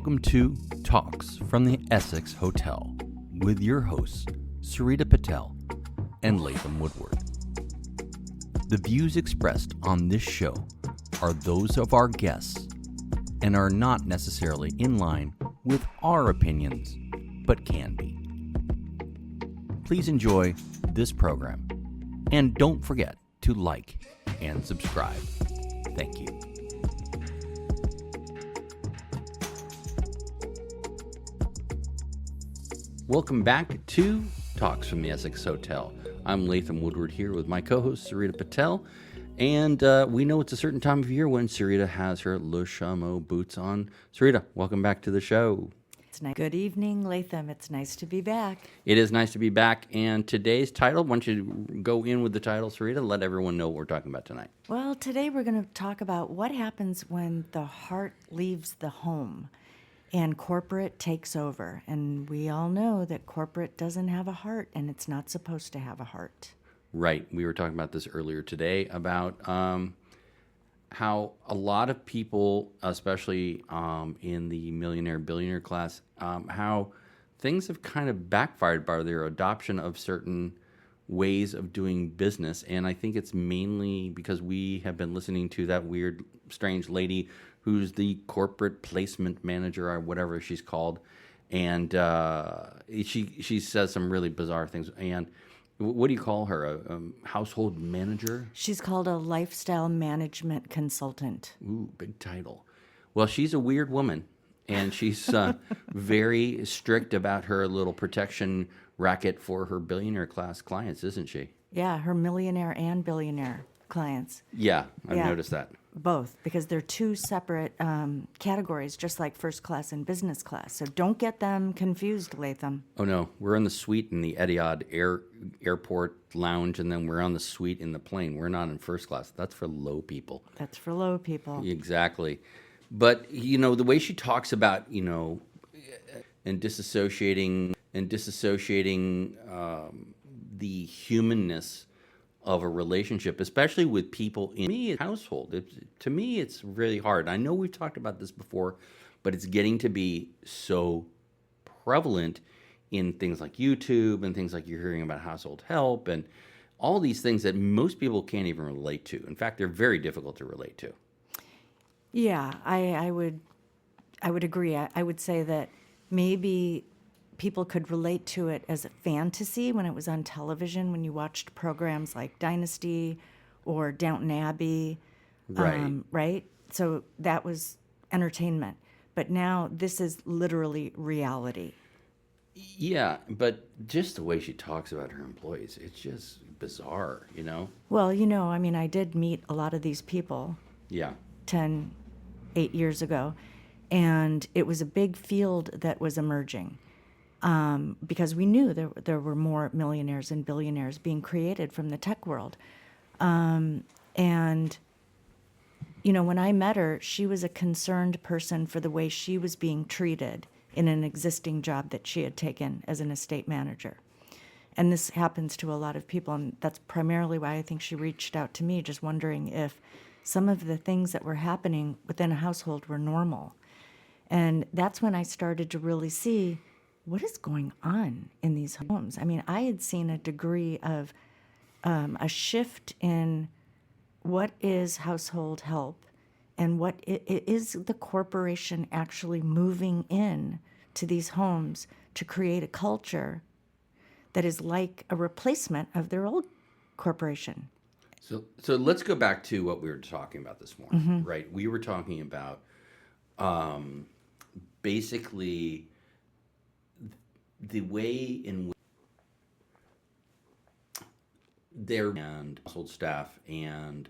Welcome to Talks from the Essex Hotel with your hosts, Sarita Patel and Latham Woodward. The views expressed on this show are those of our guests and are not necessarily in line with our opinions, but can be. Please enjoy this program and don't forget to like and subscribe. Thank you. Welcome back to Talks from the Essex Hotel. I'm Latham Woodward here with my co-host Sarita Patel, and we know it's a certain time of year when Sarita has her Le Chameau boots on. Sarita, welcome back to the show. It's nice. Good evening, Latham. It's nice to be back. It is nice to be back, and today's title, why don't you go in with the title, Sarita, let everyone know what we're talking about tonight. Well, today we're going to talk about what happens when the heart leaves the home and corporate takes over. And we all know that corporate doesn't have a heart, and it's not supposed to have a heart. Right. We were talking about this earlier today about how a lot of people, especially in the millionaire, billionaire class, how things have kind of backfired by their adoption of certain ways of doing business. And I think it's mainly because we have been listening to that weird, strange lady who's the corporate placement manager or whatever she's called. And she says some really bizarre things. And what do you call her? A household manager? She's called a lifestyle management consultant. Ooh, big title. Well, she's a weird woman, and she's very strict about her little protection racket for her billionaire class clients, isn't she? Yeah, her millionaire and billionaire clients. Yeah, I've noticed that. Both, because they're two separate categories, just like first class and business class. So don't get them confused, Latham. Oh, no. We're in the suite in the Etihad airport lounge, and then we're on the suite in the plane. We're not in first class. That's for low people. That's for low people. Exactly. But, you know, the way she talks about, and disassociating the humanness of a relationship, especially with people in a household. To me, it's really hard. I know we've talked about this before, but it's getting to be so prevalent in things like YouTube and things like you're hearing about household help and all these things that most people can't even relate to. In fact, they're very difficult to relate to. Yeah, I would agree. I would say that maybe people could relate to it as a fantasy when it was on television, when you watched programs like Dynasty or Downton Abbey. Right. Right? So that was entertainment. But now this is literally reality. Yeah, but just the way she talks about her employees, it's just bizarre, you know? Well, I did meet a lot of these people. Yeah. 8 years ago. And it was a big field that was emerging. Because we knew there were more millionaires and billionaires being created from the tech world. And, when I met her, she was a concerned person for the way she was being treated in an existing job that she had taken as an estate manager. And this happens to a lot of people, and that's primarily why I think she reached out to me, just wondering if some of the things that were happening within a household were normal. And that's when I started to really see what is going on in these homes. I had seen a degree of a shift in what is household help and what is the corporation actually moving in to these homes to create a culture that is like a replacement of their old corporation. So let's go back to what we were talking about this morning, right? We were talking about basically the way in which their and household staff and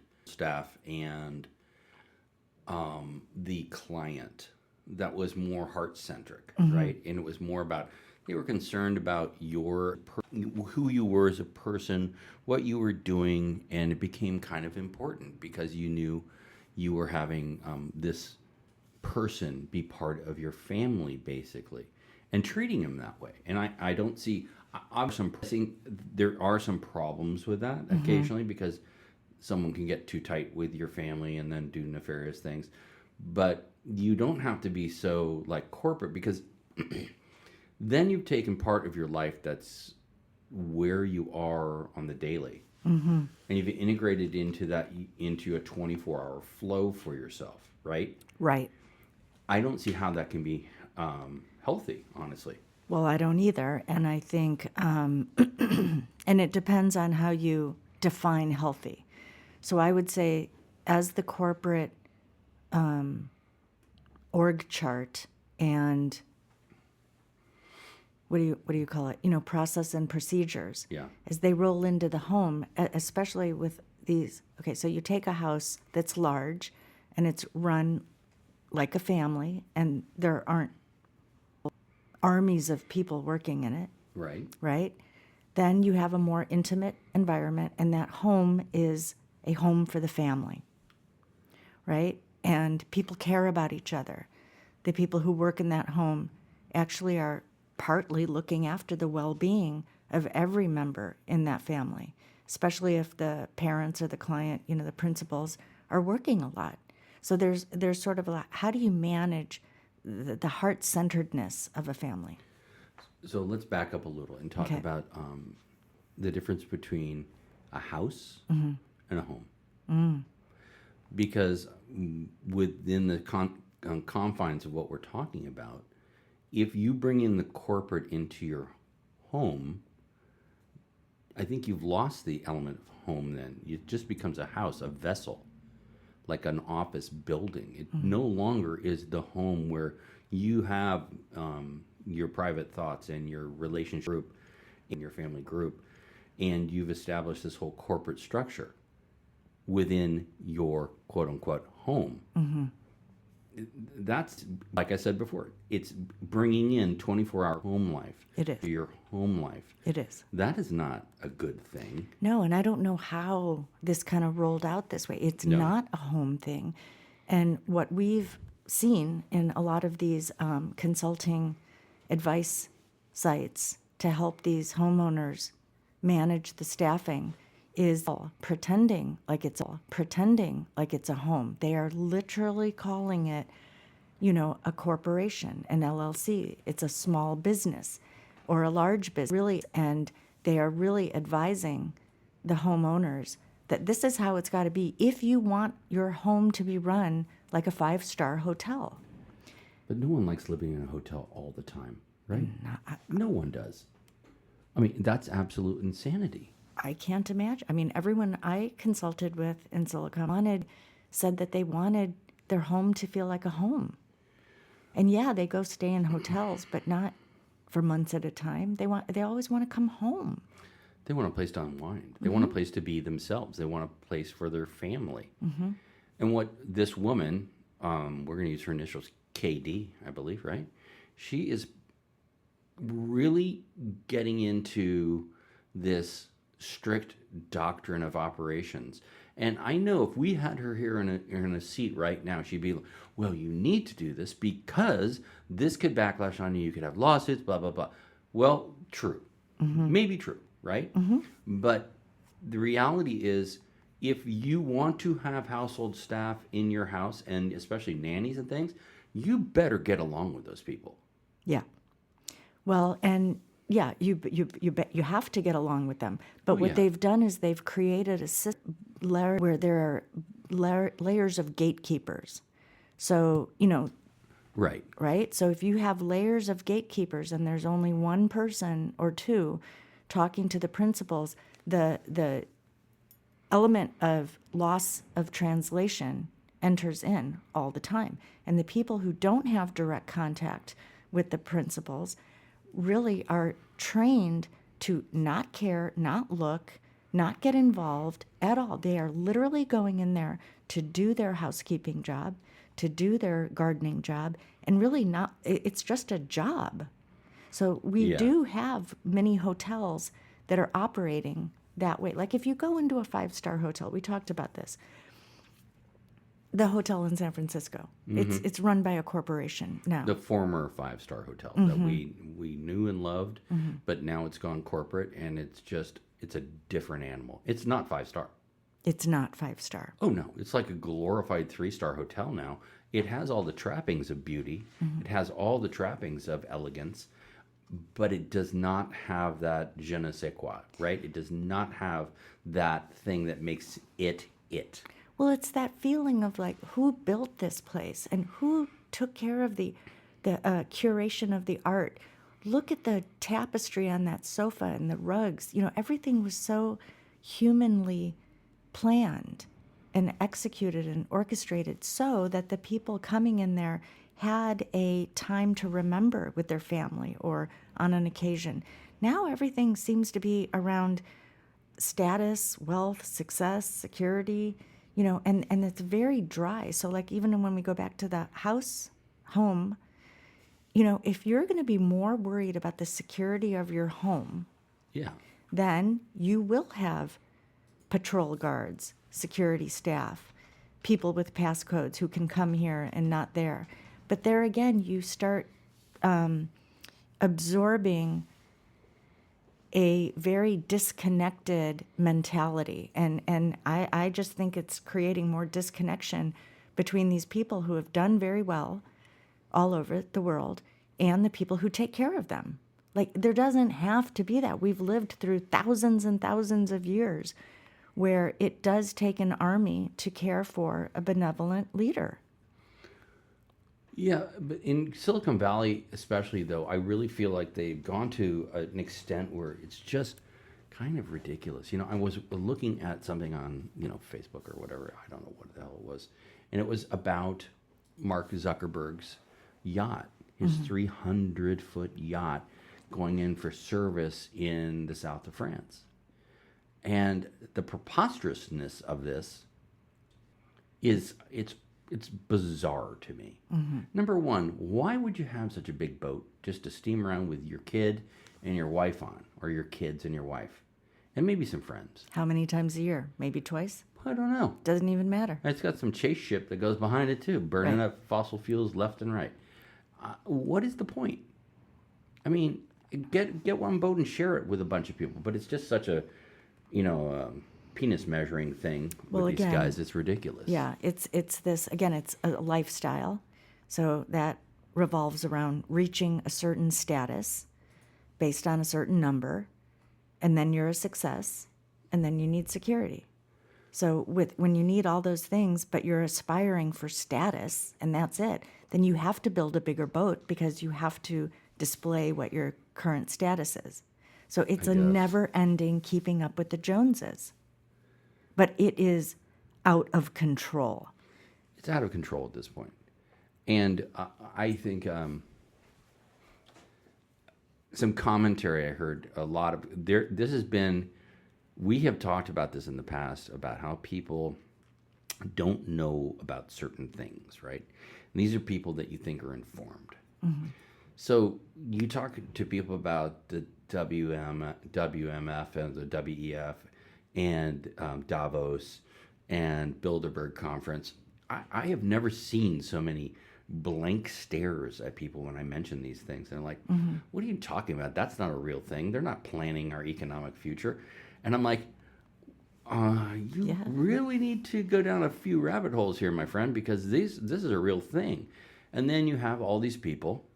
the client that was more heart-centric, right? And it was more about, they were concerned about who you were as a person, what you were doing, and it became kind of important because you knew you were having this person be part of your family, basically, and treating him that way. And I don't see, there are some problems with that occasionally because someone can get too tight with your family and then do nefarious things. But you don't have to be so like corporate, because then you've taken part of your life that's where you are on the daily, and you've integrated into a 24-hour flow for yourself, right? Right. I don't see how that can be healthy, honestly. Well, I don't either. And I think, and it depends on how you define healthy. So I would say, as the corporate org chart and what do you call it? Process and procedures. Yeah. As they roll into the home, especially with these. Okay, so you take a house that's large, and it's run like a family, and there aren't armies of people working in it, Right. right? Then you have a more intimate environment, and that home is a home for the family, right? And people care about each other. The people who work in that home actually are partly looking after the well-being of every member in that family, especially if the parents or the client, the principals, are working a lot. So there's sort of how do you manage the heart-centeredness of a family? So let's back up a little and talk Okay. about the difference between a house Mm-hmm. and a home. Because within the confines of what we're talking about, if you bring in the corporate into your home, I think you've lost the element of home then. It just becomes a house, a vessel, like an office building. It no longer is the home where you have your private thoughts and your relationship group in your family group, and you've established this whole corporate structure within your quote-unquote home. That's, like I said before, it's bringing in 24-hour home life It is. to your home life. It is. That is not a good thing. No, and I don't know how this kind of rolled out this way. It's No. not a home thing. And what we've seen in a lot of these consulting advice sites to help these homeowners manage the staffing is pretending like it's a home. They are literally calling it, a corporation, an LLC. It's a small business or a large business, really, and they are really advising the homeowners that this is how it's got to be if you want your home to be run like a 5-star hotel. But no one likes living in a hotel all the time, right? No one does. I mean, that's absolute insanity. I can't imagine. I mean, everyone I consulted with in Silicon Valley said that they wanted their home to feel like a home. And yeah, they go stay in hotels, but not for months at a time. They always want to come home. They want a place to unwind. They want a place to be themselves. They want a place for their family. And what this woman, we're going to use her initials, KD, I believe, right? She is really getting into this strict doctrine of operations. And I know if we had her here in a seat right now, she'd be like, well, you need to do this because this could backlash on you. You could have lawsuits, blah, blah, blah. Well, true. Maybe true, right? But the reality is, if you want to have household staff in your house, and especially nannies and things, you better get along with those people. Yeah. Well, and yeah, you have to get along with them. But what yeah. they've done is they've created a system where there are layers of gatekeepers. So, Right. right? So if you have layers of gatekeepers and there's only one person or two talking to the principals, the element of loss of translation enters in all the time. And the people who don't have direct contact with the principals really are trained to not care, not look, not get involved at all. They are literally going in there to do their housekeeping job, to do their gardening job, and really not, it's just a job. So we Yeah. do have many hotels that are operating that way. Like if you go into a 5-star hotel, we talked about this, the hotel in San Francisco, it's run by a corporation now. The former 5-star hotel that we knew and loved, but now it's gone corporate, and it's a different animal. It's not 5-star. It's not 5-star. Oh no, it's like a glorified 3-star hotel now, It has all the trappings of beauty. It has all the trappings of elegance, but it does not have that je ne sais quoi, right? It does not have that thing that makes it it. Well, it's that feeling of like who built this place and who took care of the curation of the art. Look at the tapestry on that sofa and the rugs. You know, everything was so humanly planned and executed and orchestrated so that the people coming in there had a time to remember with their family or on an occasion. Now everything seems to be around status, wealth, success, security, you know, and it's very dry. So like even when we go back to the home, you know, if you're going to be more worried about the security of your home, Yeah. then you will have patrol guards, security staff, people with passcodes who can come here and not there. But there again, you start absorbing a very disconnected mentality. And I just think it's creating more disconnection between these people who have done very well all over the world and the people who take care of them. Like, there doesn't have to be that. We've lived through thousands and thousands of years where it does take an army to care for a benevolent leader. Yeah, but in Silicon Valley, especially though, I really feel like they've gone to an extent where it's just kind of ridiculous. You know, I was looking at something on, you know, Facebook or whatever. I don't know what the hell it was. And it was about Mark Zuckerberg's yacht, his 300-foot yacht going in for service in the south of France. And the preposterousness of this is, it's bizarre to me. Number one, why would you have such a big boat just to steam around with your kid and your wife on, or your kids and your wife, and maybe some friends? How many times a year? Maybe twice? I don't know. Doesn't even matter. It's got some chase ship that goes behind it too, burning Right. up fossil fuels left and right. What is the point? I mean, get one boat and share it with a bunch of people, but it's just such a, you know, penis measuring thing Well, with these again, guys. It's ridiculous. Yeah, it's this, again, it's a lifestyle. So that revolves around reaching a certain status based on a certain number, and then you're a success, and then you need security. So when you need all those things, but you're aspiring for status, and that's it, then you have to build a bigger boat because you have to display what your current status is. So it's a guess. never-ending keeping up with the Joneses. But it is out of control. It's out of control at this point. And I think some commentary I heard a lot of there. This has been, we have talked about this in the past about how people don't know about certain things, right? And these are people that you think are informed. So you talk to people about the WMF and the WEF and Davos and Bilderberg Conference. I have never seen so many blank stares at people when I mention these things. And they're like, what are you talking about? That's not a real thing. They're not planning our economic future. And I'm like, you really need to go down a few rabbit holes here, my friend, because this is a real thing. And then you have all these people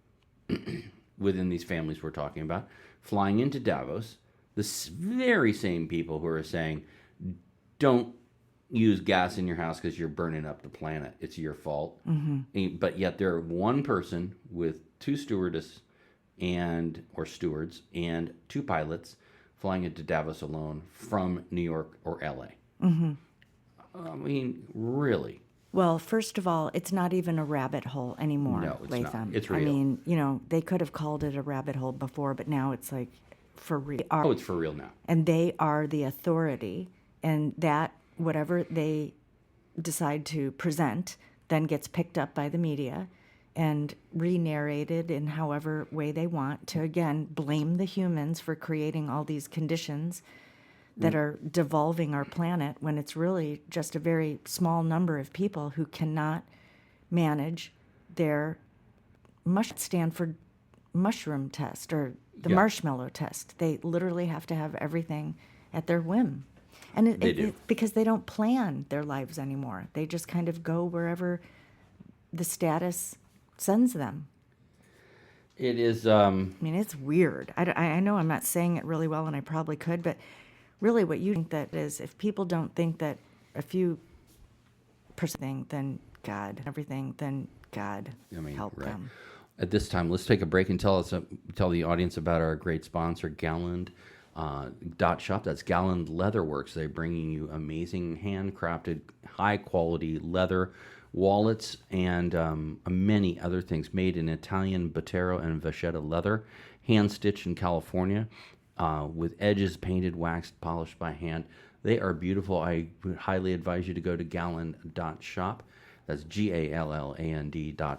within these families we're talking about flying into Davos, the very same people who are saying, don't use gas in your house because you're burning up the planet. It's your fault. But yet there are one person with two stewardess or stewards and two pilots flying into Davos alone from New York or LA. I mean, really. Well, first of all, it's not even a rabbit hole anymore, No, it's Latham. not. It's real. I mean, you know, they could have called it a rabbit hole before, but now it's like for real. Oh, it's for real now. And they are the authority, and that whatever they decide to present then gets picked up by the media and re-narrated in however way they want to, again, blame the humans for creating all these conditions that are devolving our planet when it's really just a very small number of people who cannot manage their Stanford mushroom test or the marshmallow test. They literally have to have everything at their whim. And because they don't plan their lives anymore. They just kind of go wherever the status sends them. It is. I mean, it's weird. I know I'm not saying it really well, and I probably could, but really what you think that is, if people don't think that a few percent, then God, everything, then God help them. At this time, let's take a break and tell the audience about our great sponsor, Galland .shop. That's Galland Leatherworks. They're bringing you amazing handcrafted, high quality leather wallets and many other things made in Italian Botero and Vachetta leather, hand stitched in California, with edges painted, waxed, polished by hand. They are beautiful. I would highly advise you to go to Galland.shop. That's GALLAND.shop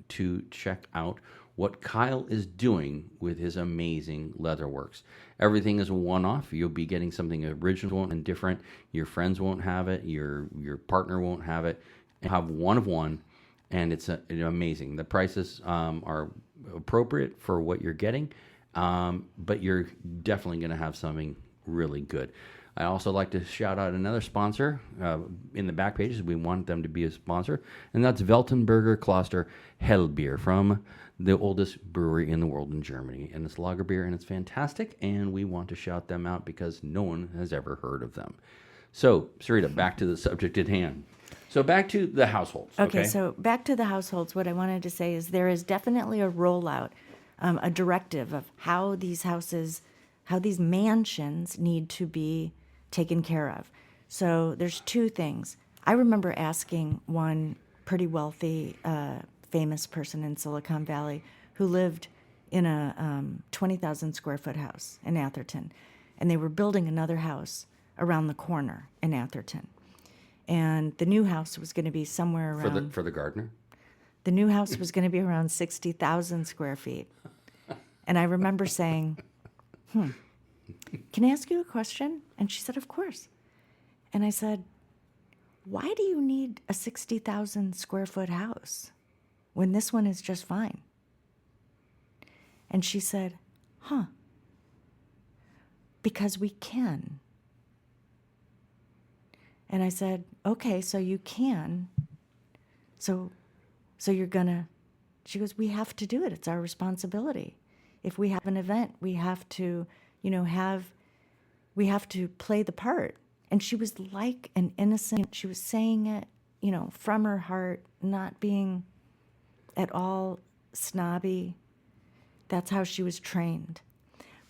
to check out what Kyle is doing with his amazing leatherworks. Everything is a one-off. You'll be getting something original and different. Your friends won't have it. Your partner won't have it. You have one of one, and it's amazing. The prices are appropriate for what you're getting, but you're definitely going to have something really good. I also like to shout out another sponsor in the back pages. We want them to be a sponsor, and that's Weltenberger Kloster Hellbier from the oldest brewery in the world in Germany. And it's lager beer, and it's fantastic, and we want to shout them out because no one has ever heard of them. So, Sarita, back to the subject at hand. So back to the households. Okay, so back to the households. What I wanted to say is there is definitely a rollout, a directive of how these houses, how these mansions need to be taken care of. So there's two things. I remember asking one pretty wealthy, famous person in Silicon Valley who lived in a 20,000 square foot house in Atherton, and they were building another house around the corner in Atherton. And the new house was going to be somewhere around... For the gardener? The new house was going to be around 60,000 square feet. And I remember saying, can I ask you a question? And she said, of course. And I said, why do you need a 60,000 square foot house when this one is just fine? And she said, because we can. And I said, okay, so you can. So you're gonna, she goes, we have to do it. It's our responsibility. If we have an event, we have to, we have to play the part. And she was like an innocent, she was saying it, from her heart, not being at all snobby. That's how she was trained.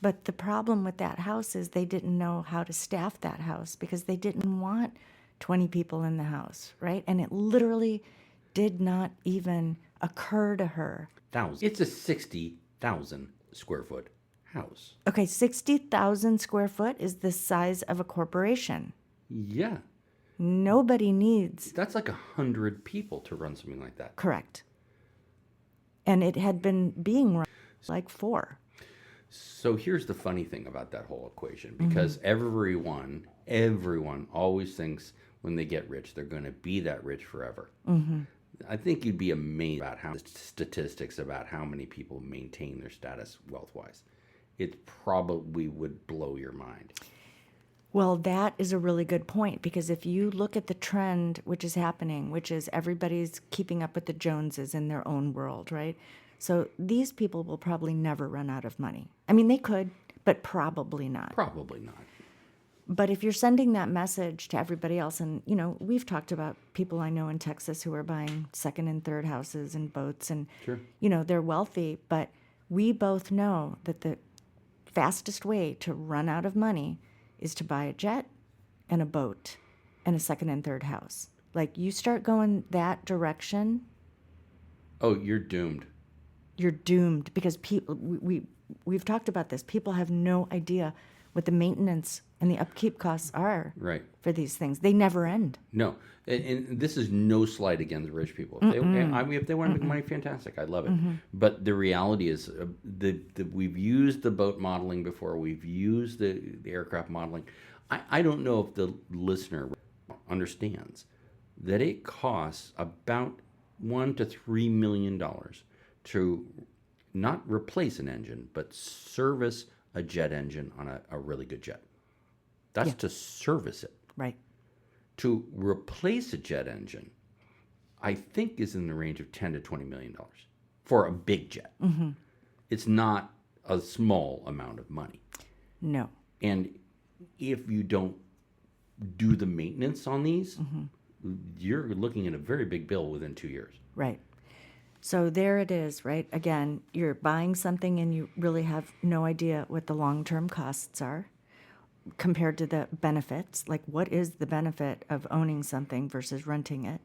But the problem with that house is they didn't know how to staff that house because they didn't want 20 people in the house, right? And it literally did not even occur to her. It's a 60,000 square foot house. Okay, 60,000 square foot is the size of a corporation. Yeah. Nobody needs... That's like 100 people to run something like that. Correct. And it had been being run like 4. So here's the funny thing about that whole equation, because everyone always thinks when they get rich, they're going to be that rich forever. I think you'd be amazed about how statistics about how many people maintain their status wealth-wise. It probably would blow your mind. Well, that is a really good point, because if you look at the trend which is happening, which is everybody's keeping up with the Joneses in their own world, right? So these people will probably never run out of money. I mean, they could, but probably not. Probably not. But if you're sending that message to everybody else, and, we've talked about people I know in Texas who are buying second and third houses and boats, and, Sure. They're wealthy, but we both know that the fastest way to run out of money is to buy a jet and a boat and a second and third house. Like, you start going that direction. Oh, you're doomed. You're doomed, because people, we've talked about this. People have no idea what the maintenance and the upkeep costs are for these things. They never end. No, and this is no slight against rich people. If they want to make money, fantastic. I love it. But the reality is we've used the boat modeling before. We've used the aircraft modeling. I don't know if the listener understands that it costs about $1 to $3 million to not replace an engine, but service a jet engine on a really good jet. That's to service it. Right. To replace a jet engine, I think, is in the range of $10 to $20 million for a big jet. Mm-hmm. It's not a small amount of money. No. And if you don't do the maintenance on these, you're looking at a very big bill within 2 years. Right. So there it is, right? Again, you're buying something and you really have no idea what the long-term costs are compared to the benefits. Like, what is the benefit of owning something versus renting it?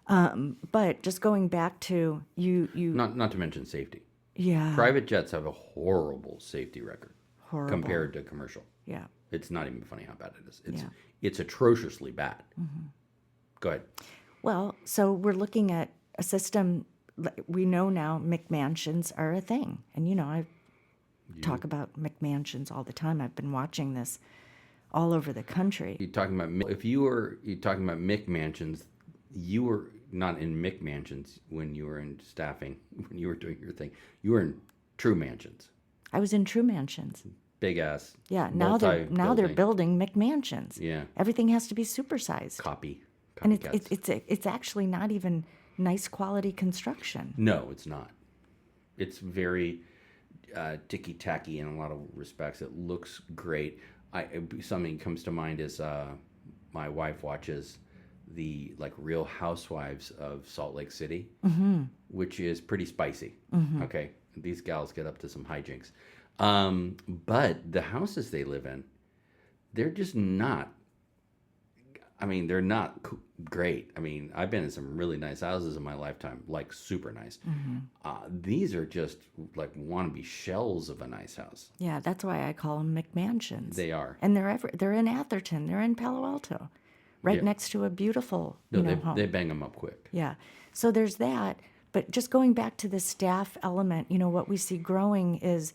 But just going back to you Not to mention safety. yeah, Private jets have a horrible safety record horrible. compared to commercial. Yeah. It's not even funny how bad it is. Yeah. It's atrociously bad. Go ahead. Well, so we're looking at a system. We know now McMansions are a thing, and I talk about McMansions all the time. I've been watching this all over the country. You're talking about McMansions. You were not in McMansions when you were in staffing, when you were doing your thing. You were in true mansions, I was in true mansions. big ass. Yeah, now they're multi-building. building McMansions. Yeah, Everything has to be supersized, and copycats. it's actually not even nice quality construction. No, it's not. It's very ticky tacky in a lot of respects. It looks great. Something comes to mind is my wife watches the Real Housewives of Salt Lake City, which is pretty spicy. Okay, these gals get up to some hijinks, but the houses they live in, they're just not. I mean, they're not great. I mean, I've been in some really nice houses in my lifetime, super nice. These are just wannabe shells of a nice house. Yeah, that's why I call them McMansions. They are, and they're in Atherton. They're in Palo Alto, right next to a beautiful home. They bang them up quick. Yeah. So there's that. But just going back to the staff element, what we see growing is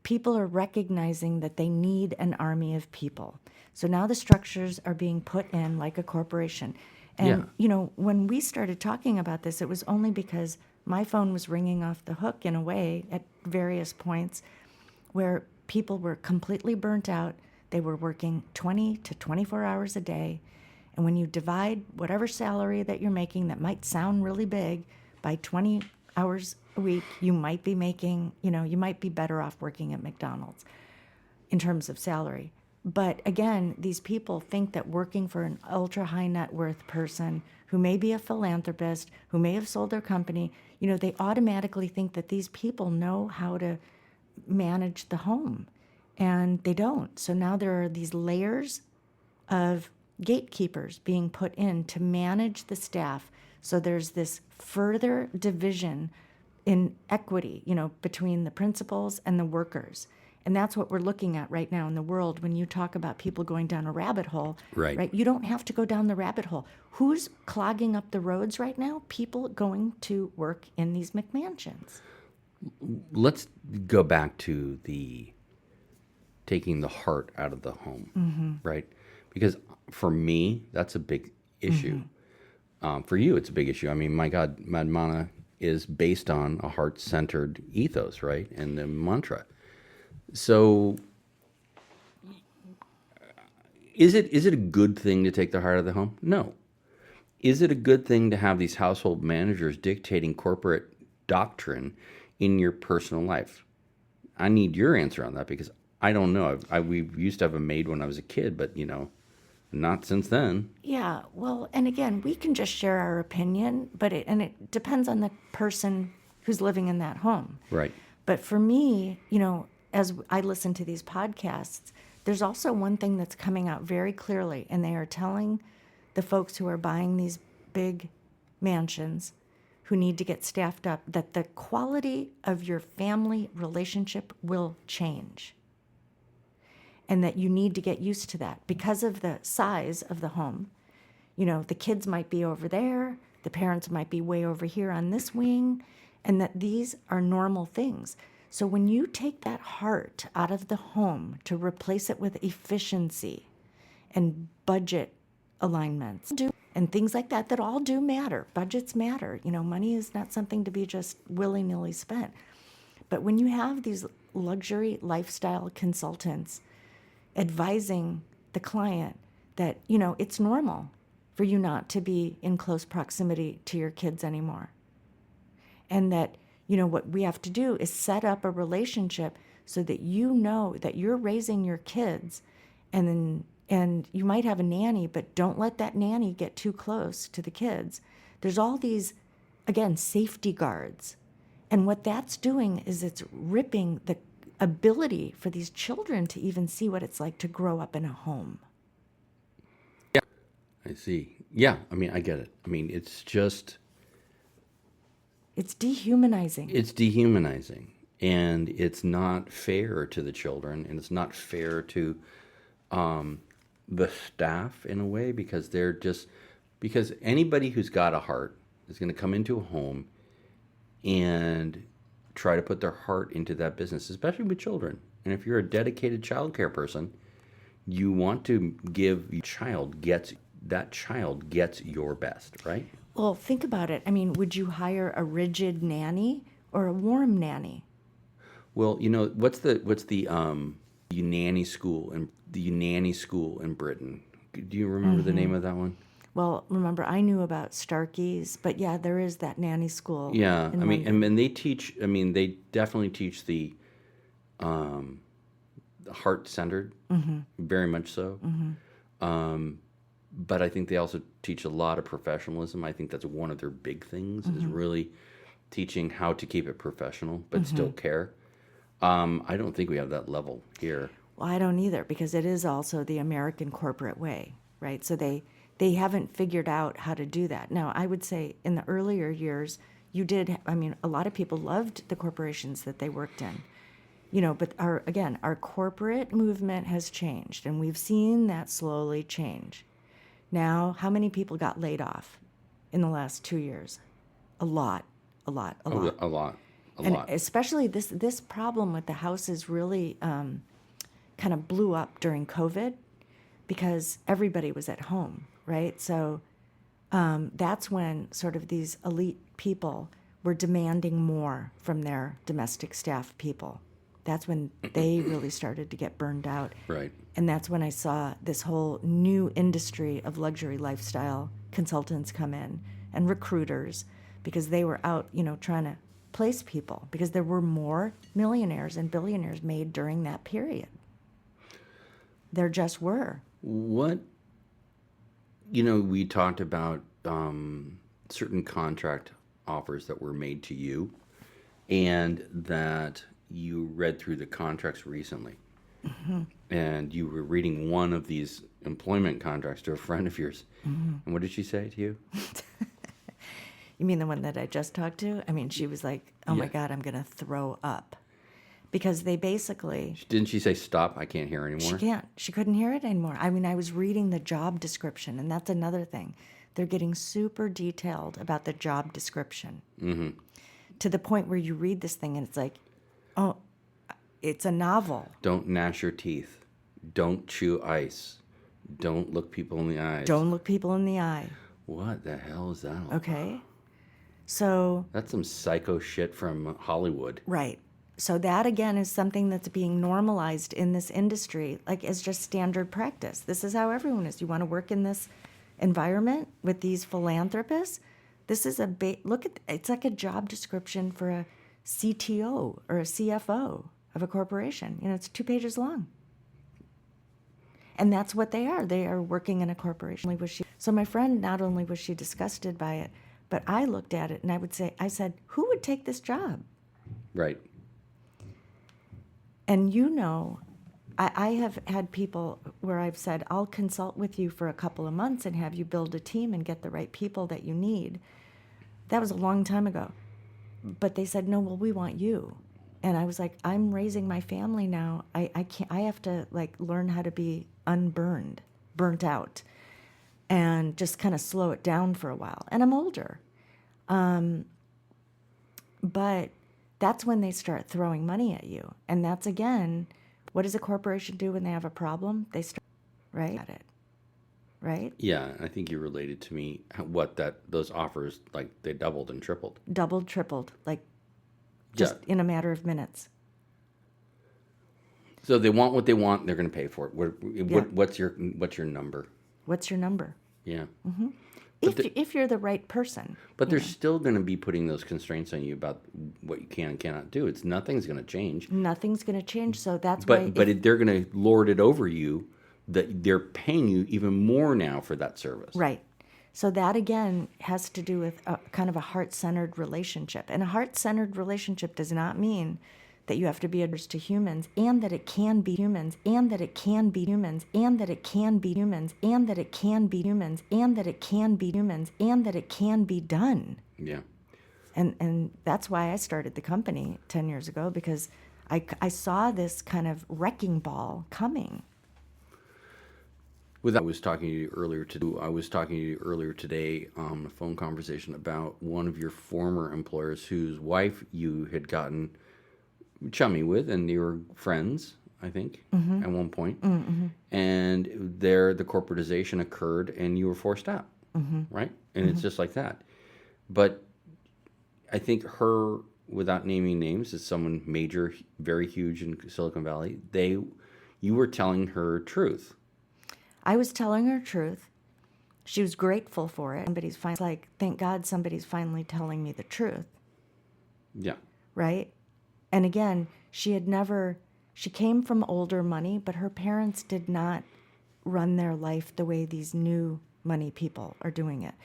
people are recognizing that they need an army of people. So now the structures are being put in like a corporation. And, when we started talking about this, it was only because my phone was ringing off the hook in a way at various points where people were completely burnt out. They were working 20 to 24 hours a day. And when you divide whatever salary that you're making that might sound really big by 20 hours a week, you might be making, you might be better off working at McDonald's in terms of salary. But again, these people think that working for an ultra high net worth person who may be a philanthropist, who may have sold their company, they automatically think that these people know how to manage the home. And they don't. So now there are these layers of gatekeepers being put in to manage the staff. So there's this further division in equity, between the principals and the workers. And that's what we're looking at right now in the world when you talk about people going down a rabbit hole. Right? You don't have to go down the rabbit hole. Who's clogging up the roads right now? People going to work in these McMansions. Let's go back to taking the heart out of the home, right? Because for me, that's a big issue. For you, it's a big issue. I mean, my God, Madmana is based on a heart-centered ethos, right? And the mantra. So, is it a good thing to take the heart of the home? No. Is it a good thing to have these household managers dictating corporate doctrine in your personal life? I need your answer on that because I don't know. We used to have a maid when I was a kid, but not since then. Yeah, well, and again, we can just share our opinion, but it depends on the person who's living in that home. Right. But for me, as I listen to these podcasts, there's also one thing that's coming out very clearly, and they are telling the folks who are buying these big mansions who need to get staffed up that the quality of your family relationship will change. And that you need to get used to that because of the size of the home. The kids might be over there, the parents might be way over here on this wing, and that these are normal things. So when you take that heart out of the home to replace it with efficiency and budget alignments and things like that all do matter. Budgets matter. Money is not something to be just willy-nilly spent. But when you have these luxury lifestyle consultants advising the client that, it's normal for you not to be in close proximity to your kids anymore. And that, what we have to do is set up a relationship so that you know that you're raising your kids, and you might have a nanny, but don't let that nanny get too close to the kids. There's all these, again, safety guards. And what that's doing is it's ripping the ability for these children to even see what it's like to grow up in a home. Yeah, I see. Yeah, I mean, I get it. I mean, it's just... It's dehumanizing. It's dehumanizing. And it's not fair to the children, and it's not fair to the staff in a way, because because anybody who's got a heart is going to come into a home and try to put their heart into that business, especially with children. And if you're a dedicated child care person, you want to give that child gets your best, right? Well, think about it. I mean, would you hire a rigid nanny or a warm nanny? Well, what's the nanny school in Britain? Do you remember the name of that one? Well, remember, I knew about Starkey's, but yeah, there is that nanny school. Yeah, in I mean, London. and they definitely teach the heart-centered, very much so. But I think they also teach a lot of professionalism. I think that's one of their big things, is really teaching how to keep it professional, but still care. I don't think we have that level here. Well, I don't either, because it is also the American corporate way, right? So they haven't figured out how to do that. Now, I would say in the earlier years, a lot of people loved the corporations that they worked in, but our corporate movement has changed, and we've seen that slowly change. Now, how many people got laid off in the last 2 years? A lot. A lot. Especially this problem with the houses really kind of blew up during COVID, because everybody was at home, right? So that's when sort of these elite people were demanding more from their domestic staff people. That's when they really started to get burned out. Right. And that's when I saw this whole new industry of luxury lifestyle consultants come in, and recruiters, because they were out, trying to place people, because there were more millionaires and billionaires made during that period. There just were. What, we talked about certain contract offers that were made to you, and that you read through the contracts recently. And you were reading one of these employment contracts to a friend of yours. And what did she say to you? You mean the one that I just talked to? I mean, she was like, oh my God, I'm going to throw up. Because they basically... Didn't she say, stop, I can't hear anymore? She can't. She couldn't hear it anymore. I mean, I was reading the job description, and that's another thing. They're getting super detailed about the job description. To the point where you read this thing and it's like, oh, it's a novel. Don't gnash your teeth. Don't chew ice. Don't look people in the eyes. Don't look people in the eye. What the hell is that all about? Okay. So... That's some psycho shit from Hollywood. Right. So that, again, is something that's being normalized in this industry, like as just standard practice. This is how everyone is. You want to work in this environment with these philanthropists? This is it's like a job description for a CTO or a CFO of a corporation. It's 2 pages long. And that's what they are. They are working in a corporation. So my friend, not only was she disgusted by it, but I looked at it and I said, who would take this job? Right. And I have had people where I've said, I'll consult with you for a couple of months and have you build a team and get the right people that you need. That was a long time ago. But they said, no, well, we want you. And I was like, I'm raising my family now. I can't. I have to learn how to be burnt out, and just kind of slow it down for a while. And I'm older. But that's when they start throwing money at you. And that's, again, what does a corporation do when they have a problem? They start at it. Right? Yeah, I think you related to me those offers, they doubled and tripled. Doubled, tripled, in a matter of minutes. So they want what they want, they're going to pay for it. What's your number? What's your number? Yeah. But If you're the right person. But they're still going to be putting those constraints on you about what you can and cannot do. Nothing's going to change. Nothing's going to change. So that's But why. they're going to lord it over you. That they're paying you even more now for that service. Right. So that again has to do with a kind of a heart-centered relationship. And a heart-centered relationship does not mean that you have to be addressed to humans, and that it can be humans, and that it can be humans, and that it can be humans, and that it can be humans, and that it can be humans, and that it can be done. Yeah. And that's why I started the company 10 years ago, because I saw this kind of wrecking ball coming. I was talking to you earlier today on a phone conversation about one of your former employers whose wife you had gotten chummy with, and you were friends, I think, at one point. And the corporatization occurred, and you were forced out, right? And it's just like that. But I think her, without naming names, is someone major, very huge in Silicon Valley. You were telling her truth. I was telling her truth. She was grateful for it. Thank God somebody's finally telling me the truth. Yeah. Right? And again, she came from older money, but her parents did not run their life the way these new money people are doing it.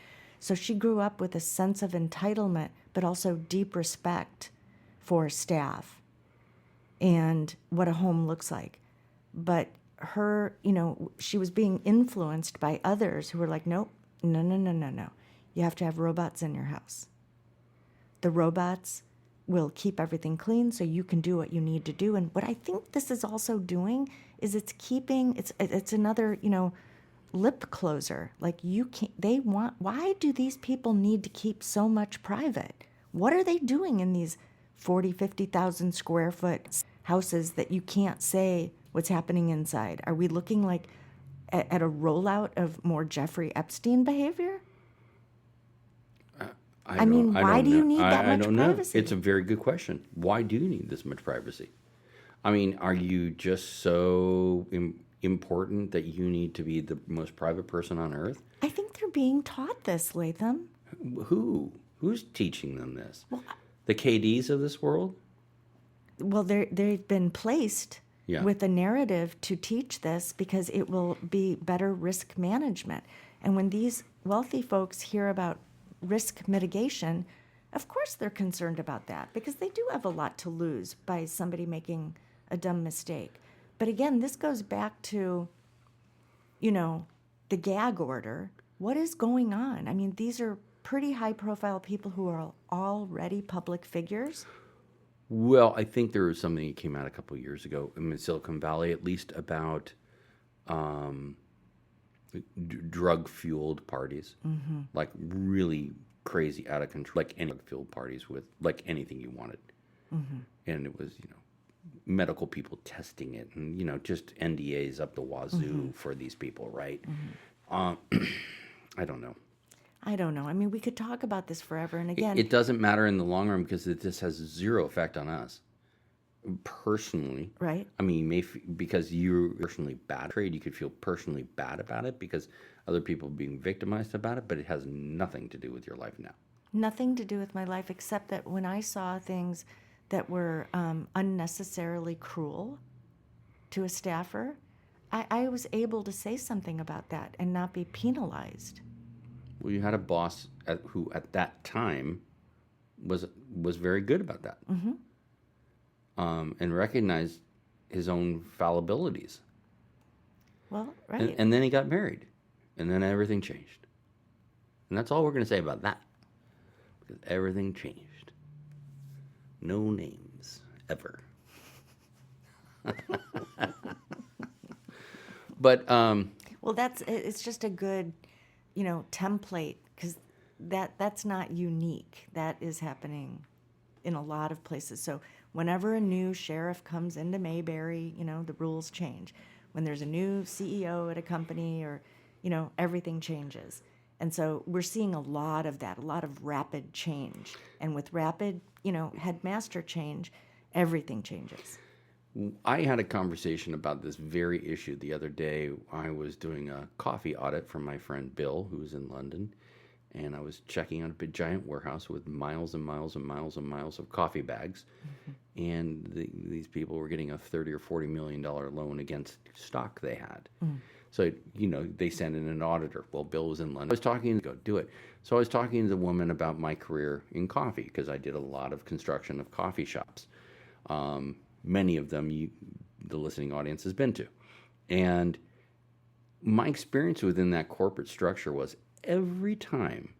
So she grew up with a sense of entitlement, but also deep respect for staff and what a home looks like. But her, she was being influenced by others who were like, nope, no. You have to have robots in your house. The robots will keep everything clean so you can do what you need to do. And what I think this is also doing is it's another, lip closer. Like why do these people need to keep so much private? What are they doing in these 40, 50,000 square foot houses that you can't say what's happening inside? Are we looking like at a rollout of more Jeffrey Epstein behavior? Why do you need that much privacy? It's a very good question. Why do you need this much privacy? I mean, are you just so important that you need to be the most private person on earth? I think they're being taught this, Latham. Who's teaching them this? The KDs of this world? Well, they've been placed with a narrative to teach this because it will be better risk management. And when these wealthy folks hear about risk mitigation, of course they're concerned about that because they do have a lot to lose by somebody making a dumb mistake. But again, this goes back to, the gag order. What is going on? I mean, these are pretty high-profile people who are already public figures. Well, I think there was something that came out a couple of years ago in Silicon Valley, at least about drug-fueled parties, like really crazy, out of control, like any drug-fueled parties with like anything you wanted. And it was, medical people testing it and, just NDAs up the wazoo for these people, right? I don't know. I don't know. I mean, we could talk about this forever. And again, it doesn't matter in the long run because this has zero effect on us personally. Right. I mean, because you're personally bad trade, you could feel personally bad about it because other people are being victimized about it, but it has nothing to do with your life now. Nothing to do with my life except that when I saw things that were unnecessarily cruel to a staffer, I was able to say something about that and not be penalized. Well, you had a boss who at that time was very good about that, and recognized his own fallibilities. Well, right. And then he got married, and then everything changed. And that's all we're going to say about that, because everything changed. No names ever. But well, it's just a good, template because that's not unique. That is happening in a lot of places. So whenever a new sheriff comes into Mayberry, the rules change. When there's a new CEO at a company or, everything changes. And so we're seeing a lot of that, a lot of rapid change. And with rapid, headmaster change, everything changes. I had a conversation about this very issue the other day. I was doing a coffee audit for my friend Bill, who's in London, and I was checking out a big giant warehouse with miles and miles and miles and miles of coffee bags. And these people were getting a $30 or $40 million loan against stock they had. So, they sent in an auditor. Well, Bill was in London. I was talking, go do it. So I was talking to the woman about my career in coffee because I did a lot of construction of coffee shops. Many of them the listening audience has been to. And my experience within that corporate structure was every time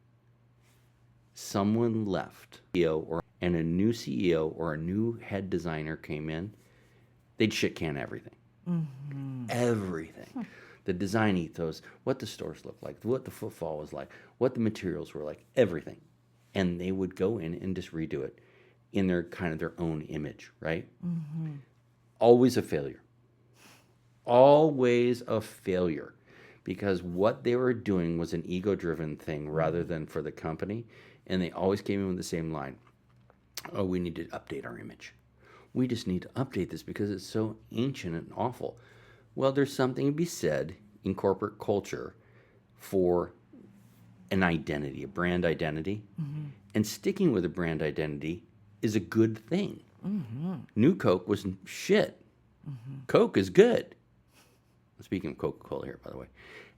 someone left, and a new CEO or a new head designer came in, they'd shit can everything. Everything. The design ethos, what the stores looked like, what the footfall was like, what the materials were like, everything. And they would go in and just redo it in their kind of their own image, right? Always a failure. Always a failure. Because what they were doing was an ego-driven thing rather than for the company. And they always came in with the same line. Oh, we need to update our image. We just need to update this because it's so ancient and awful. Well, there's something to be said in corporate culture for an identity, a brand identity. And sticking with a brand identity is a good thing. New Coke was shit. Coke is good. Speaking of Coca-Cola here, by the way.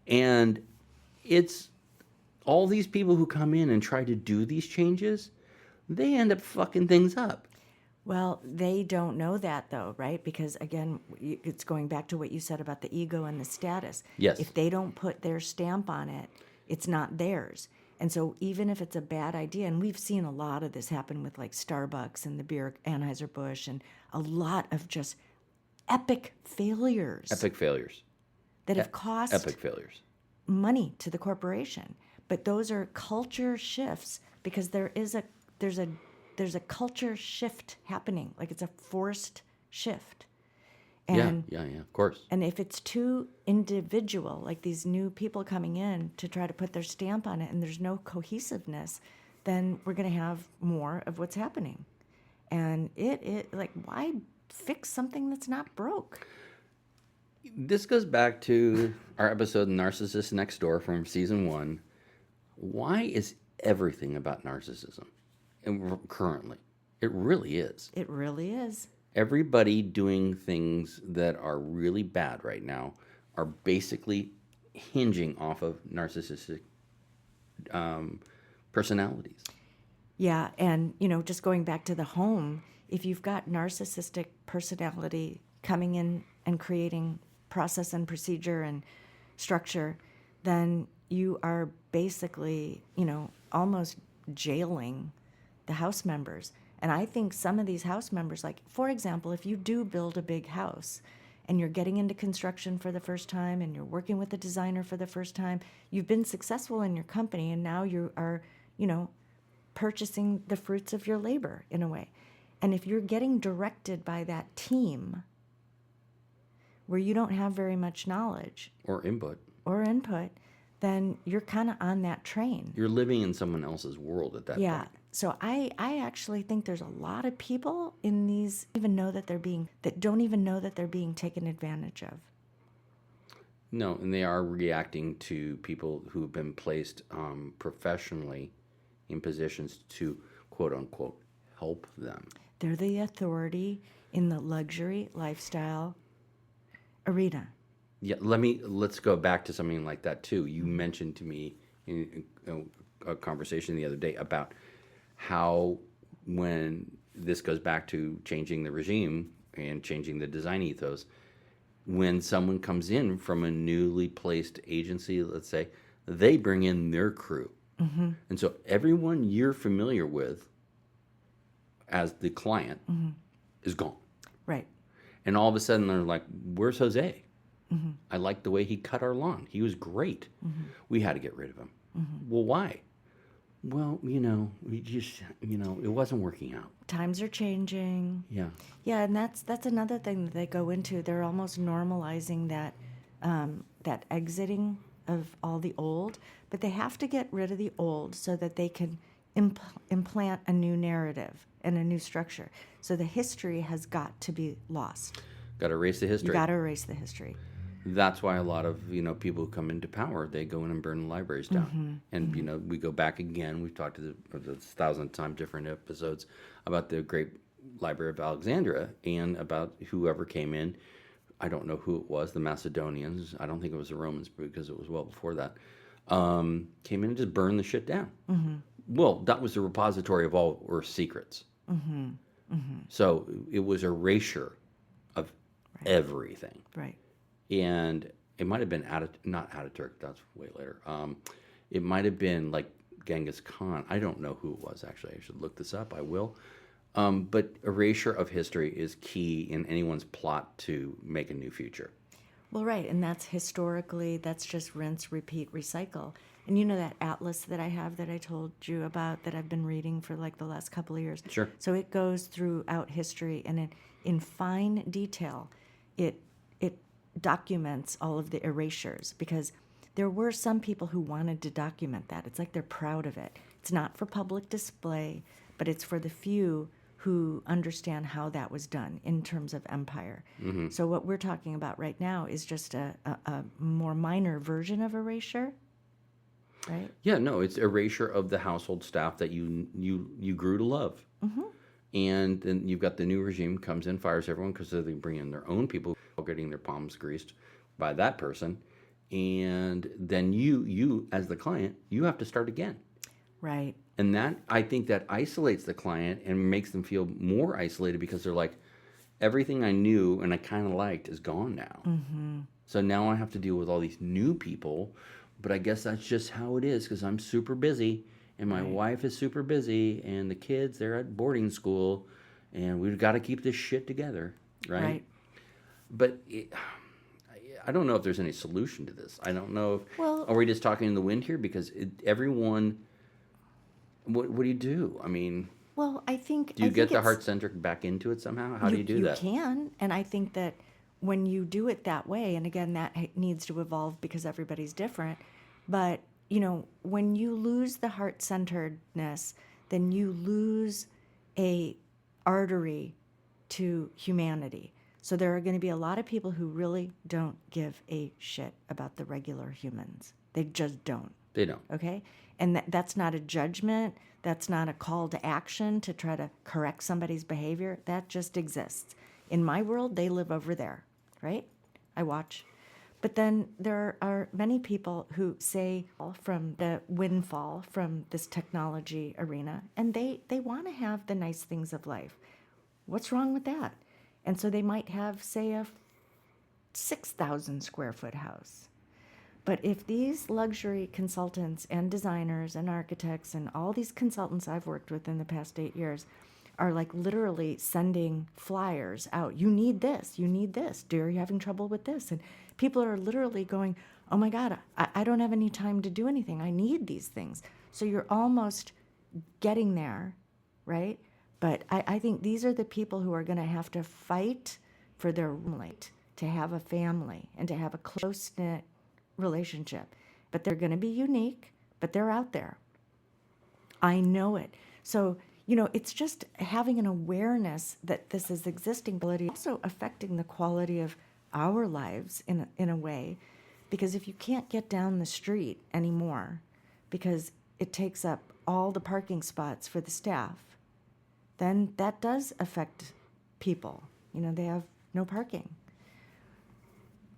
And it's all these people who come in and try to do these changes, they end up fucking things up. Well, they don't know that, though, right? Because, again, it's going back to what you said about the ego and the status. Yes. If they don't put their stamp on it, it's not theirs. And so even if it's a bad idea, and we've seen a lot of this happen with, like, Starbucks and the beer Anheuser-Busch and a lot of just epic failures. Epic failures. That have cost Epic failures. money to the corporation. But those are culture shifts because there's a culture shift happening. Like it's a forced shift. And, yeah, of course. And if it's too individual, like these new people coming in to try to put their stamp on it and there's no cohesiveness, then we're going to have more of what's happening. And it like, why fix something that's not broke? This goes back to our episode Narcissist Next Door from season 1. Why is everything about narcissism? And currently, it really is. It really is. Everybody doing things that are really bad right now are basically hinging off of narcissistic personalities. Yeah, and just going back to the home, if you've got narcissistic personality coming in and creating process and procedure and structure, then you are basically, almost jailing the house members. And I think some of these house members, like, for example, if you do build a big house and you're getting into construction for the first time and you're working with a designer for the first time, you've been successful in your company and now you are, purchasing the fruits of your labor in a way. And if you're getting directed by that team where you don't have very much knowledge Or input. then you're kind of on that train. You're living in someone else's world at that point. Yeah. So I actually think there's a lot of people in these that don't even know that they're being taken advantage of. No, and they are reacting to people who have been placed professionally in positions to, quote unquote, help them. They're the authority in the luxury lifestyle arena. Yeah, let's go back to something like that too. You mentioned to me in a conversation the other day about how when this goes back to changing the regime and changing the design ethos, when someone comes in from a newly placed agency, let's say, they bring in their crew. And so everyone you're familiar with as the client is gone. Right. And all of a sudden they're like, where's Jose? I liked the way he cut our lawn. He was great. We had to get rid of him. Well, why? Well, we just, it wasn't working out. Times are changing. Yeah. Yeah, and that's another thing that they go into. They're almost normalizing that that exiting of all the old, but they have to get rid of the old so that they can implant a new narrative and a new structure. So the history has got to be lost. Got to erase the You history. got to erase the history. That's why a lot of people who come into power, they go in and burn the libraries down. And we go back again. We've talked to the 1,000 times different episodes about the great Library of Alexandria and about whoever came in. I don't know who it was, the Macedonians. I don't think it was the Romans because it was well before that. Came in and just burned the shit down. Well, that was the repository of all Earth's secrets. So it was erasure of everything. Right. And it might have been not Ataturk. That's way later. It might have been like Genghis Khan. I don't know who it was actually. I should look this up. I will. But erasure of history is key in anyone's plot to make a new future. Well, right, and that's historically, that's just rinse, repeat, recycle. And you know that atlas that I have that I told you about that I've been reading for like the last couple of years? Sure. So it goes throughout history, and in fine detail, it documents all of the erasures, because there were some people who wanted to document that. It's like they're proud of it. It's not for public display, but it's for the few who understand how that was done in terms of empire. So what we're talking about right now is just a more minor version of erasure, right? Yeah, no, it's erasure of the household staff that you grew to love. And then you've got the new regime comes in, fires everyone because they bring in their own people, getting their palms greased by that person. And then you as the client, you have to start again. Right. And that, I think that isolates the client and makes them feel more isolated because they're like, everything I knew and I kind of liked is gone now. So now I have to deal with all these new people. But I guess that's just how it is because I'm super busy and my wife is super busy and the kids, they're at boarding school and we've got to keep this shit together. Right. But I don't know if there's any solution to this. I don't know if, are we just talking in the wind here? Because everyone... What do you do? I mean, well, I think... Do you get the heart-centric back into it somehow? How do you do that? You can, and I think that when you do it that way, and again, that needs to evolve because everybody's different, but, when you lose the heart-centeredness, then you lose a artery to humanity. So there are going to be a lot of people who really don't give a shit about the regular humans. They just don't. They don't. Okay? And that's not a judgment. That's not a call to action to try to correct somebody's behavior. That just exists. In my world, they live over there, right? I watch. But then there are many people who say from the windfall from this technology arena, and they want to have the nice things of life. What's wrong with that? And so they might have, say, a 6,000 square foot house. But if these luxury consultants and designers and architects and all these consultants I've worked with in the past 8 years are like literally sending flyers out, you need this, are you having trouble with this? And people are literally going, oh my God, I don't have any time to do anything. I need these things. So you're almost getting there, right? But I think these are the people who are going to have to fight for their right to have a family and to have a close-knit relationship. But they're going to be unique, but they're out there. I know it. So, it's just having an awareness that this is existing, but also affecting the quality of our lives in a way, because if you can't get down the street anymore because it takes up all the parking spots for the staff, then that does affect people. They have no parking.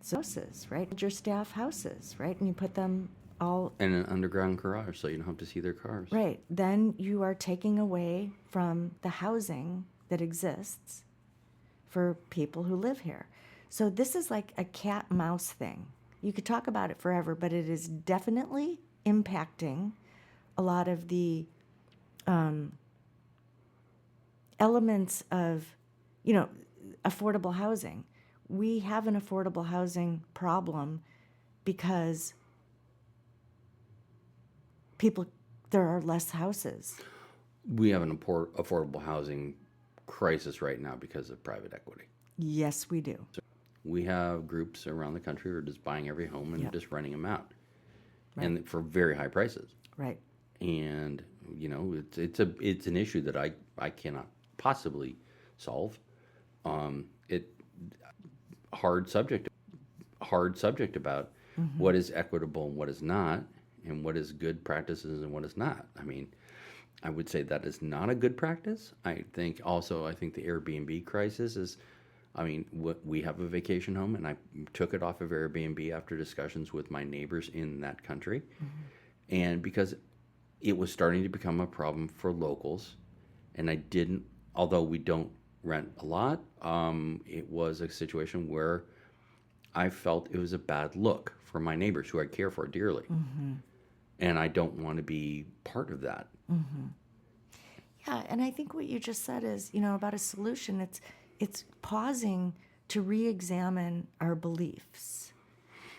So houses, right? Your staff houses, right? And you put them all... in an underground garage so you don't have to see their cars. Right. Then you are taking away from the housing that exists for people who live here. So this is like a cat-mouse thing. You could talk about it forever, but it is definitely impacting a lot of the elements of, affordable housing. We have an affordable housing problem because there are less houses. We have an affordable housing crisis right now because of private equity. Yes, we do. So we have groups around the country who are just buying every home and just renting them out, and for very high prices. Right. and it's an issue that I cannot possibly solve. It hard subject about what is equitable and what is not, and what is good practices and what is not. I mean, I would say that is not a good practice. I think the Airbnb crisis is, I mean, we have a vacation home, and I took it off of Airbnb after discussions with my neighbors in that country. And because it was starting to become a problem for locals, and although we don't rent a lot, it was a situation where I felt it was a bad look for my neighbors who I care for dearly. And I don't want to be part of that. Yeah, and I think what you just said is, about a solution, it's pausing to re-examine our beliefs,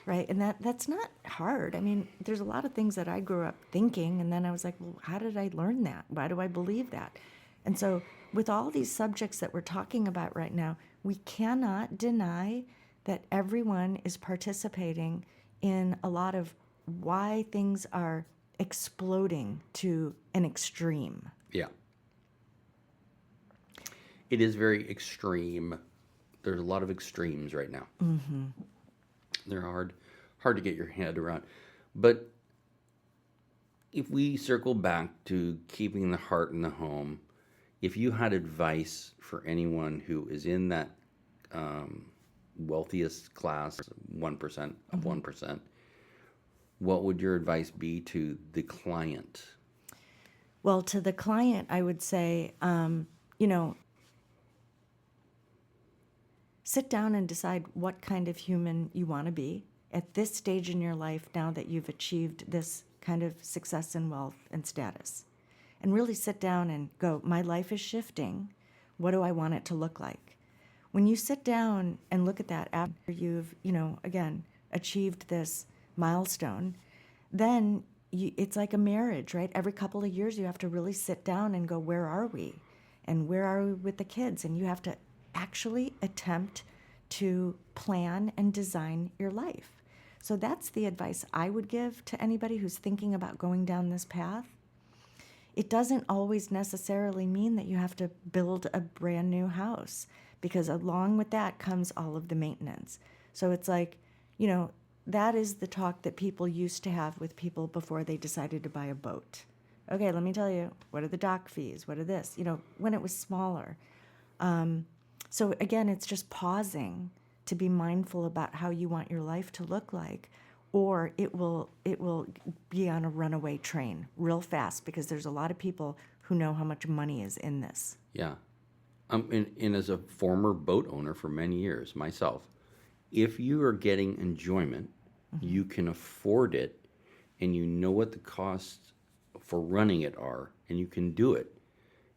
right? And that's not hard. I mean, there's a lot of things that I grew up thinking, and then I was like, well, how did I learn that? Why do I believe that? And so with all these subjects that we're talking about right now, we cannot deny that everyone is participating in a lot of why things are exploding to an extreme. Yeah. It is very extreme. There's a lot of extremes right now. They're hard to get your head around. But if we circle back to keeping the heart in the home, if you had advice for anyone who is in that wealthiest class, 1% of 1%, what would your advice be to the client? Well, to the client, I would say, sit down and decide what kind of human you want to be at this stage in your life, now that you've achieved this kind of success and wealth and status. And really sit down and go, my life is shifting. What do I want it to look like? When you sit down and look at that after you've, again, achieved this milestone, then it's like a marriage, right? Every couple of years you have to really sit down and go, where are we? And where are we with the kids? And you have to actually attempt to plan and design your life. So that's the advice I would give to anybody who's thinking about going down this path. It doesn't always necessarily mean that you have to build a brand new house, because along with that comes all of the maintenance. So it's like, that is the talk that people used to have with people before they decided to buy a boat. Okay, let me tell you, what are the dock fees? What are this? When it was smaller. So again, it's just pausing to be mindful about how you want your life to look like, or it will be on a runaway train real fast, because there's a lot of people who know how much money is in this. Yeah. And as a former boat owner for many years myself, if you are getting enjoyment, you can afford it, and you know what the costs for running it are, and you can do it,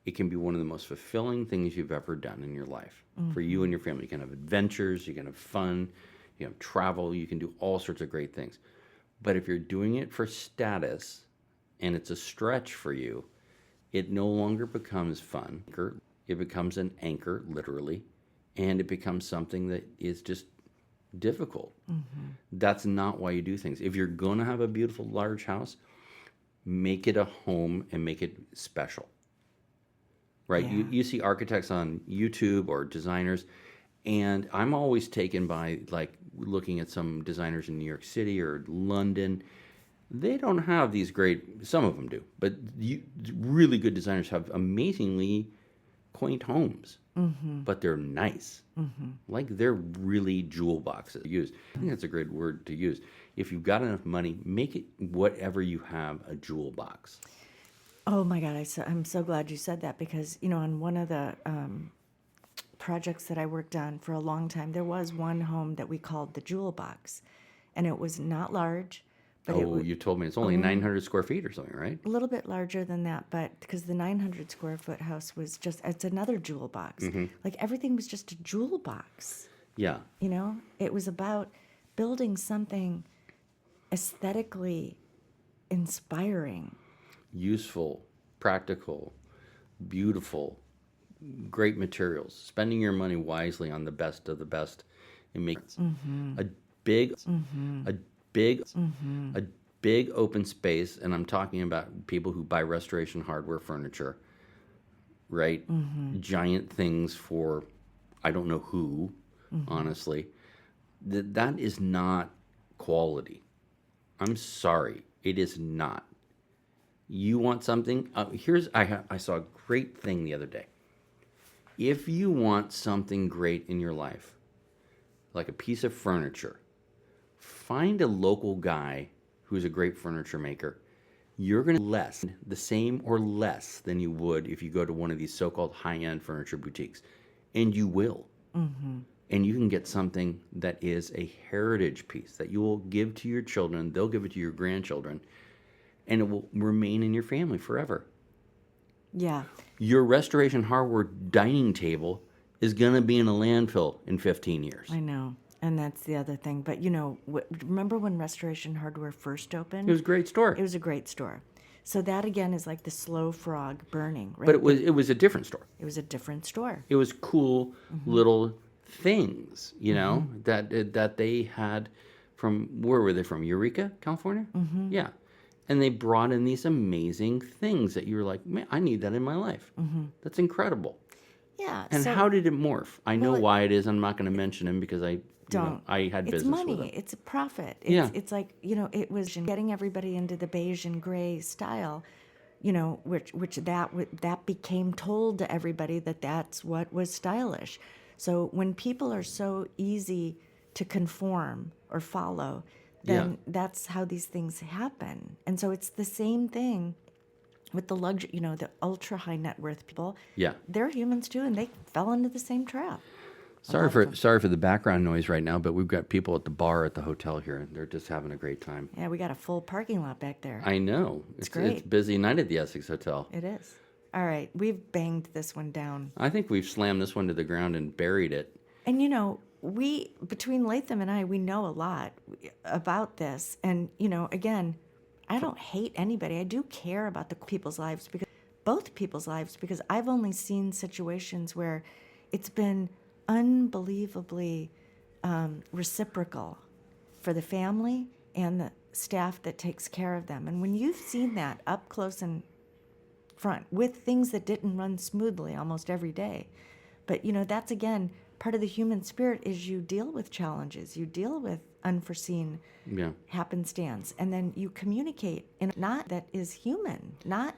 it can be one of the most fulfilling things you've ever done in your life. For you and your family. You can have adventures, you can have fun, you can travel, you can do all sorts of great things. But if you're doing it for status and it's a stretch for you, it no longer becomes fun. It becomes an anchor, literally, and it becomes something that is just difficult. That's not why you do things. If you're going to have a beautiful large house, make it a home and make it special. Right? Yeah. You see architects on YouTube or designers, and I'm always taken by looking at some designers in New York City or London. They don't have these great, some of them do, but really good designers have amazingly quaint homes, but they're nice. Like they're really jewel boxes used. I think that's a great word to use. If you've got enough money, make it whatever you have a jewel box. Oh my God, I'm so glad you said that, because, on one of the projects that I worked on for a long time, there was one home that we called the Jewel Box. And it was not large, but you told me it's only 900 square feet or something, right? a little bit larger than that, but because the 900 square foot house was it's another jewel box. Like everything was just a jewel box. Yeah. It was about building something aesthetically inspiring. Useful, practical, beautiful, great materials, spending your money wisely on the best of the best, and make a big big open space, and I'm talking about people who buy restoration hardware furniture, right? Giant things for I don't know who, honestly. That is not quality. I'm sorry, it is not. You want something? I saw a great thing the other day. If you want something great in your life, like a piece of furniture, find a local guy who's a great furniture maker. You're going to less the same or less than you would if you go to one of these so-called high-end furniture boutiques, and you will. And you can get something that is a heritage piece that you will give to your children. They'll give it to your grandchildren, and it will remain in your family forever. Yeah. Your restoration hardware dining table is going to be in a landfill in 15 years. I know. And that's the other thing. But, remember when Restoration Hardware first opened? It was a great store. It was a great store. So that, again, is like the slow frog burning, right? But it was a different store. It was a different store. It was cool little things, that they had from, where were they from? Eureka, California? Yeah. And they brought in these amazing things that you were like, man, I need that in my life. That's incredible. Yeah. And how did it morph? I know why it is. I'm not going to mention him because I had business money. with him. It's a profit. Yeah. It's like, it was getting everybody into the beige and gray style, which that became told to everybody that that's what was stylish. So when people are so easy to conform or follow, then that's how these things happen. And so it's the same thing with the luxury, the ultra high net worth people. Yeah. They're humans too, and they fell into the same trap. Sorry for the background noise right now, but we've got people at the bar at the hotel here, and they're just having a great time. Yeah, we got a full parking lot back there. I know. It's great. It's a busy night at the Essex Hotel. It is. All right, we've banged this one down. I think we've slammed this one to the ground and buried it. And we, between Latham and I, we know a lot about this. And, again, I don't hate anybody. I do care about both people's lives, because I've only seen situations where it's been unbelievably reciprocal for the family and the staff that takes care of them. And when you've seen that up close and front with things that didn't run smoothly almost every day, but that's again part of the human spirit, is you deal with challenges, you deal with unforeseen happenstance, and then you communicate in not that is human, not.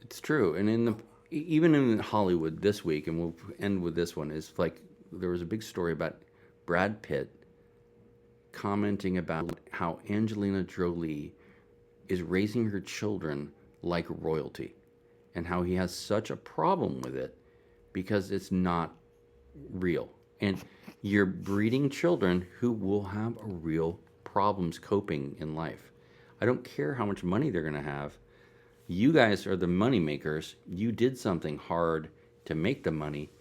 It's true. And even in Hollywood this week, and we'll end with this one, is like there was a big story about Brad Pitt commenting about how Angelina Jolie is raising her children like royalty, and how he has such a problem with it because it's not real. And you're breeding children who will have real problems coping in life. I don't care how much money they're going to have. You guys are the money makers. You did something hard to make the money.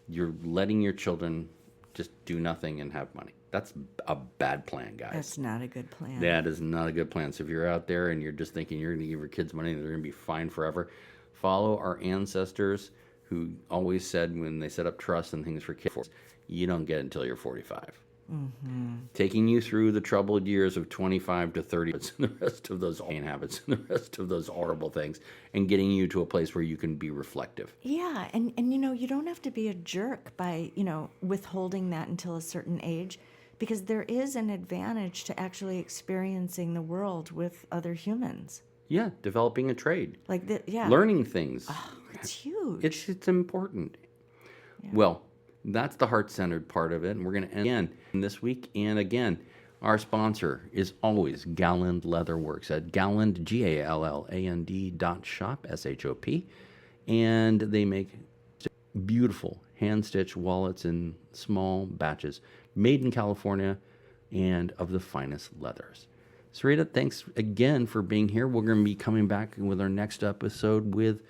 You're letting your children just do nothing and have money. That's a bad plan, guys. That's not a good plan. That is not a good plan. So if you're out there and you're just thinking you're going to give your kids money and they're going to be fine forever, follow our ancestors who always said when they set up trusts and things for kids, you don't get it until you're 45. Taking you through the troubled years of 25 to 30 and the rest of those habits and the rest of those horrible things, and getting you to a place where you can be reflective. Yeah, and you don't have to be a jerk by withholding that until a certain age, because there is an advantage to actually experiencing the world with other humans. Yeah, developing a trade. Yeah. Learning things. Oh, it's huge. It's important. Yeah. Well, that's the heart-centered part of it, and we're going to end again this week. And again, our sponsor is always Galland Leather Works at Galland, GALLAND .shop, SHOP, and they make beautiful hand-stitched wallets in small batches, made in California, and of the finest leathers. Sarita, thanks again for being here. We're going to be coming back with our next episode with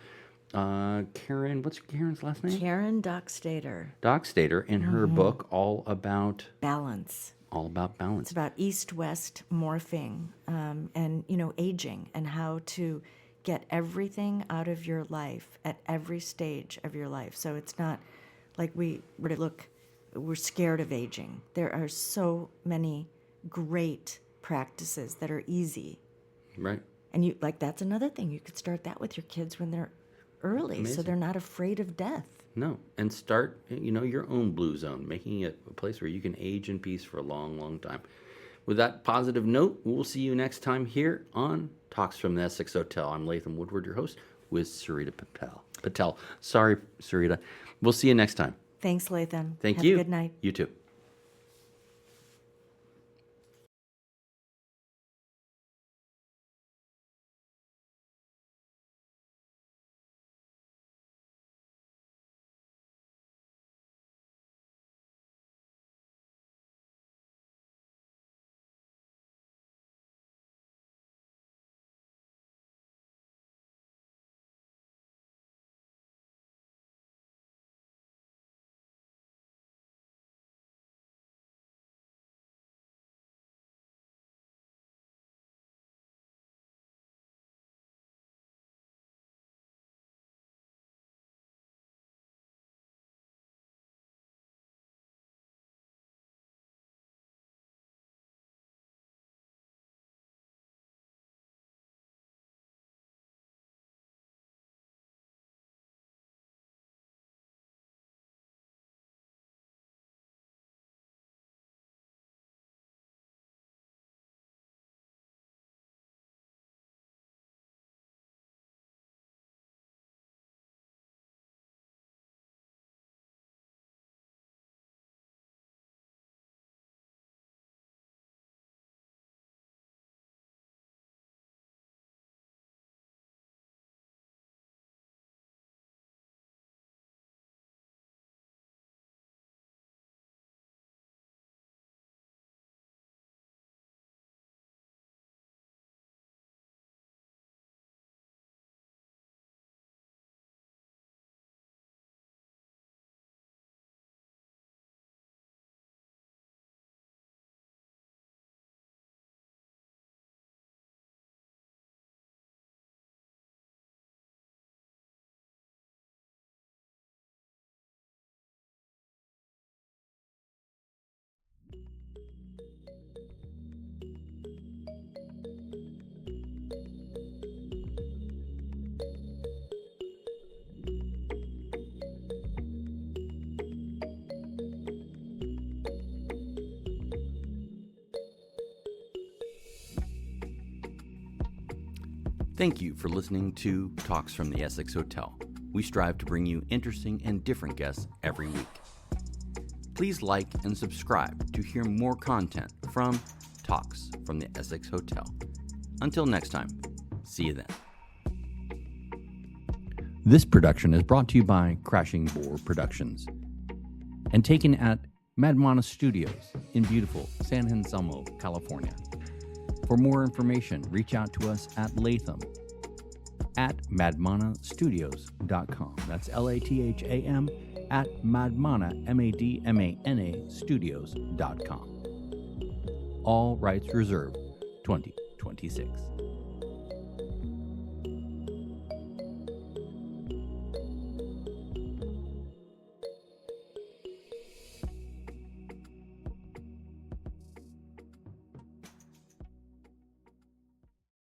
Karen. What's Karen's last name? Karen Dockstader. Dockstader, and her book all about balance. All about balance. It's about east-west morphing, and aging, and how to get everything out of your life at every stage of your life. So it's not like we're scared of aging. There are so many great practices that are easy Right. And you like that's another thing. You could start that with your kids when they're early, so Amazing. they're not afraid of death. No, and start, your own blue zone, making it a place where you can age in peace for a long, long time. With that positive note, we'll see you next time here on Talks from the Essex Hotel. I'm Latham Woodward, your host, with Sarita Patel. Sorry, Sarita. We'll see you next time. Thanks, Latham. Thank Have you. a good night. You too. Thank you for listening to Talks from the Essex Hotel. We strive to bring you interesting and different guests every week. Please like and subscribe to hear more content from Talks from the Essex Hotel. Until next time, see you then. This production is brought to you by Crashing Boar Productions and taken at Madmana Studios in beautiful San Anselmo, California. For more information, reach out to us at Latham at madmanastudios.com. That's Latham at madmana, MADMANA studios.com. All rights reserved, 2026.